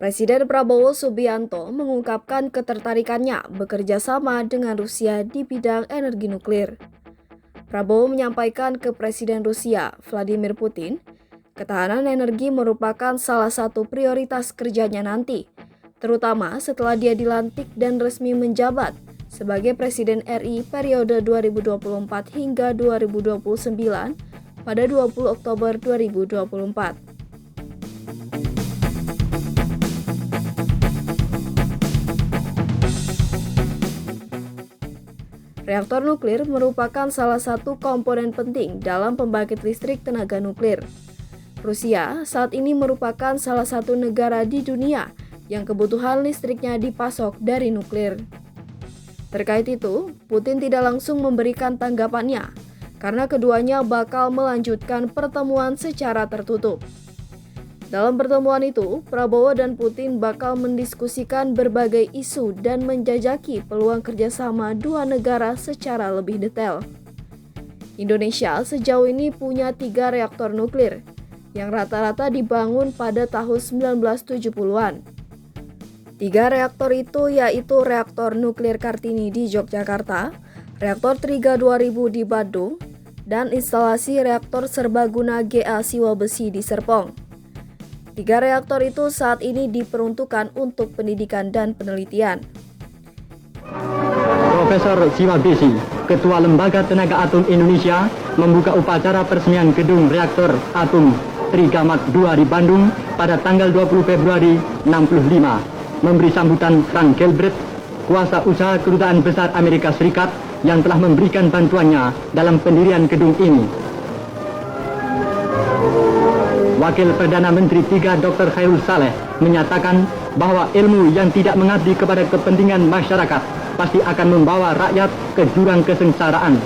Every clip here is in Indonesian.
Presiden Prabowo Subianto mengungkapkan ketertarikannya bekerja sama dengan Rusia di bidang energi nuklir. Prabowo menyampaikan ke Presiden Rusia, Vladimir Putin, ketahanan energi merupakan salah satu prioritas kerjanya nanti, terutama setelah dia dilantik dan resmi menjabat sebagai Presiden RI periode 2024 hingga 2029 pada 20 Oktober 2024. Reaktor nuklir merupakan salah satu komponen penting dalam pembangkit listrik tenaga nuklir. Rusia saat ini merupakan salah satu negara di dunia yang kebutuhan listriknya dipasok dari nuklir. Terkait itu, Putin tidak langsung memberikan tanggapannya, karena keduanya bakal melanjutkan pertemuan secara tertutup. Dalam pertemuan itu, Prabowo dan Putin bakal mendiskusikan berbagai isu dan menjajaki peluang kerjasama dua negara secara lebih detail. Indonesia sejauh ini punya 3 reaktor nuklir, yang rata-rata dibangun pada tahun 1970-an. 3 reaktor itu yaitu Reaktor Nuklir Kartini di Yogyakarta, Reaktor Triga 2000 di Bandung, dan instalasi Reaktor Serbaguna GA Siwa Besi di Serpong. 3 reaktor itu saat ini diperuntukkan untuk pendidikan dan penelitian. Profesor Siwa Besi, Ketua Lembaga Tenaga Atom Indonesia, membuka upacara peresmian gedung reaktor atom Trigamak 2 di Bandung pada tanggal 20 Februari 65, memberi sambutan Frank Gelbrecht, kuasa usaha Kedutaan Besar Amerika Serikat yang telah memberikan bantuannya dalam pendirian gedung ini. Wakil Perdana Menteri 3 Dr. Khairul Saleh menyatakan bahwa ilmu yang tidak mengabdi kepada kepentingan masyarakat pasti akan membawa rakyat ke jurang kesengsaraan.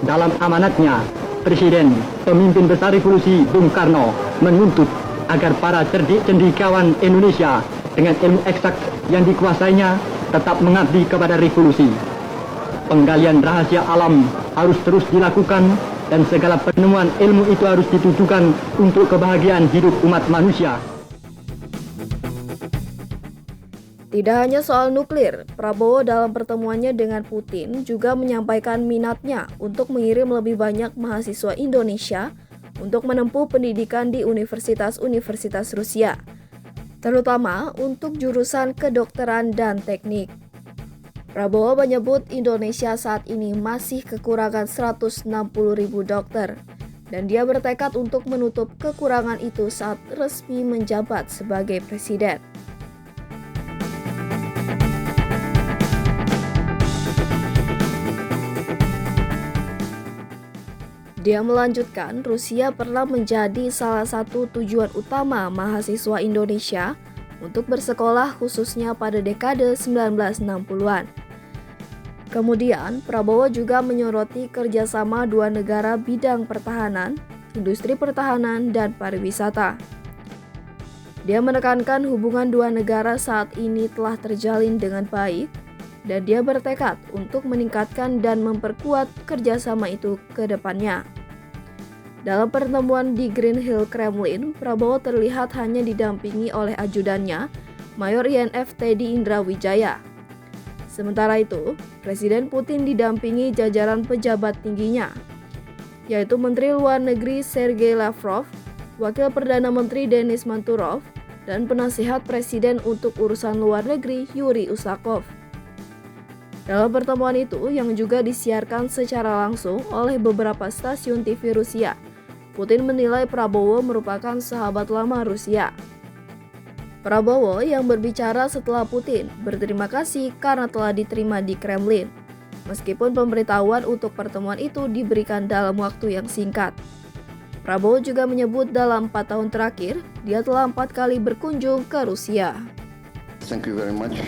Dalam amanatnya, Presiden, pemimpin besar revolusi Bung Karno menuntut agar para cendekiawan Indonesia dengan ilmu eksak yang dikuasainya tetap mengabdi kepada revolusi. Penggalian rahasia alam harus terus dilakukan dan segala penemuan ilmu itu harus ditujukan untuk kebahagiaan hidup umat manusia. Tidak hanya soal nuklir, Prabowo dalam pertemuannya dengan Putin juga menyampaikan minatnya untuk mengirim lebih banyak mahasiswa Indonesia untuk menempuh pendidikan di universitas-universitas Rusia, terutama untuk jurusan kedokteran dan teknik. Prabowo menyebut Indonesia saat ini masih kekurangan 160.000 dokter, dan dia bertekad untuk menutup kekurangan itu saat resmi menjabat sebagai presiden. Dia melanjutkan, Rusia pernah menjadi salah satu tujuan utama mahasiswa Indonesia untuk bersekolah khususnya pada dekade 1960-an. Kemudian, Prabowo juga menyoroti kerjasama dua negara bidang pertahanan, industri pertahanan, dan pariwisata. Dia menekankan hubungan dua negara saat ini telah terjalin dengan baik, dan dia bertekad untuk meningkatkan dan memperkuat kerjasama itu ke depannya. Dalam pertemuan di Green Hill Kremlin, Prabowo terlihat hanya didampingi oleh ajudannya, Mayor INF Teddy Indrawijaya. Sementara itu, Presiden Putin didampingi jajaran pejabat tingginya, yaitu Menteri Luar Negeri Sergei Lavrov, Wakil Perdana Menteri Denis Manturov, dan Penasihat Presiden untuk Urusan Luar Negeri Yuri Usakov. Dalam pertemuan itu, yang juga disiarkan secara langsung oleh beberapa stasiun TV Rusia, Putin menilai Prabowo merupakan sahabat lama Rusia. Prabowo yang berbicara setelah Putin berterima kasih karena telah diterima di Kremlin, meskipun pemberitahuan untuk pertemuan itu diberikan dalam waktu yang singkat. Prabowo juga menyebut dalam 4 tahun terakhir, dia telah 4 kali berkunjung ke Rusia. Thank you very much,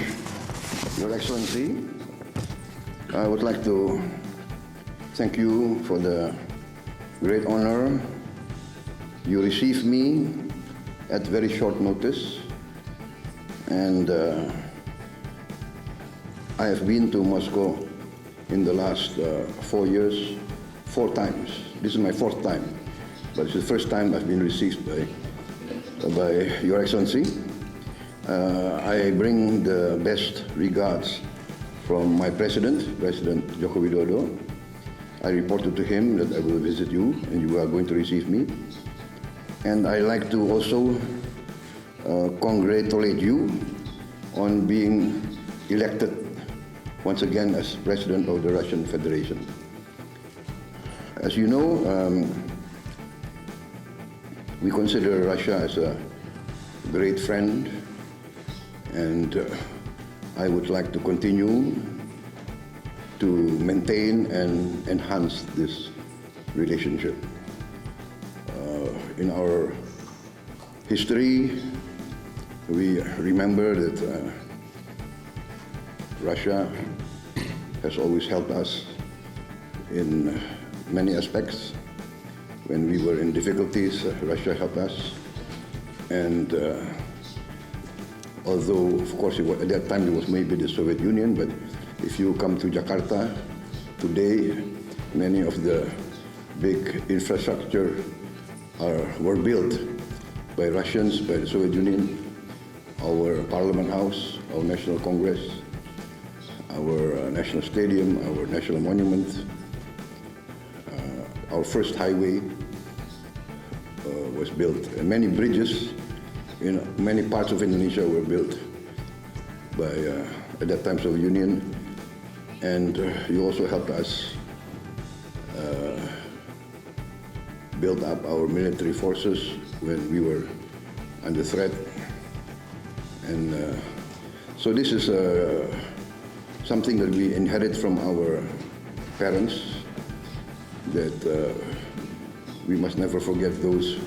Your Excellency. I would like to thank you for the great honor you received me at very short notice. And I have been to Moscow in the last 4 years, 4 times. This is my 4th time, but it's the first time I've been received by Your Excellency. I bring the best regards from my President Joko Widodo. I reported to him that I will visit you and you are going to receive me. And I like to also congratulate you on being elected once again as President of the Russian Federation. As you know, we consider Russia as a great friend, and I would like to continue to maintain and enhance this relationship. In our history, we remember that Russia has always helped us in many aspects. When we were in difficulties, Russia helped us. And although, of course, at that time it was maybe the Soviet Union, but if you come to Jakarta today, many of the big infrastructure were built by Russians, by the Soviet Union. Our Parliament House, our National Congress, our National Stadium, our National Monument, our first highway was built. And many bridges in many parts of Indonesia were built by, at that time, Soviet Union. And you also helped us build up our military forces when we were under threat. And so this is something that we inherit from our parents, that we must never forget those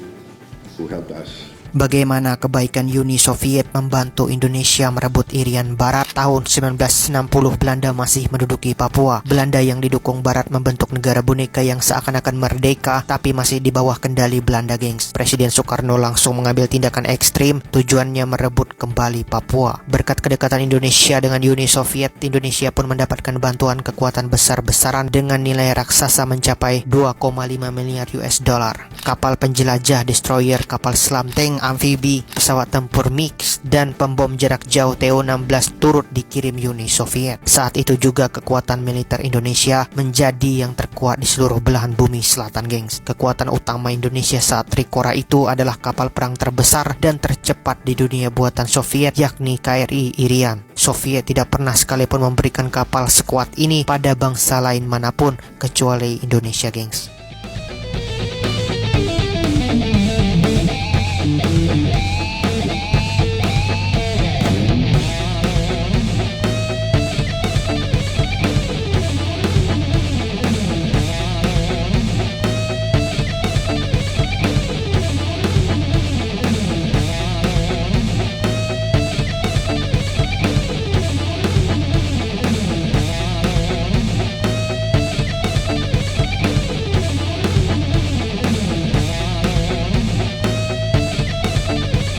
who helped us. Bagaimana kebaikan Uni Soviet membantu Indonesia merebut Irian Barat. Tahun 1960 Belanda masih menduduki Papua. Belanda yang didukung Barat membentuk negara boneka yang seakan-akan merdeka tapi masih di bawah kendali Belanda, gengs. Presiden Soekarno langsung mengambil tindakan ekstrim, tujuannya merebut kembali Papua. Berkat kedekatan Indonesia dengan Uni Soviet, Indonesia pun mendapatkan bantuan kekuatan besar-besaran dengan nilai raksasa mencapai 2,5 miliar US dollar. Kapal penjelajah, destroyer, kapal selam, tank amfibi, pesawat tempur MiG dan pembom jarak jauh Tu-16 turut dikirim Uni Soviet. Saat itu juga kekuatan militer Indonesia menjadi yang terkuat di seluruh belahan bumi selatan, gengs. Kekuatan utama Indonesia saat Trikora itu adalah kapal perang terbesar dan tercepat di dunia buatan Soviet, yakni KRI Irian. Soviet tidak pernah sekalipun memberikan kapal sekuat ini pada bangsa lain manapun kecuali Indonesia, gengs.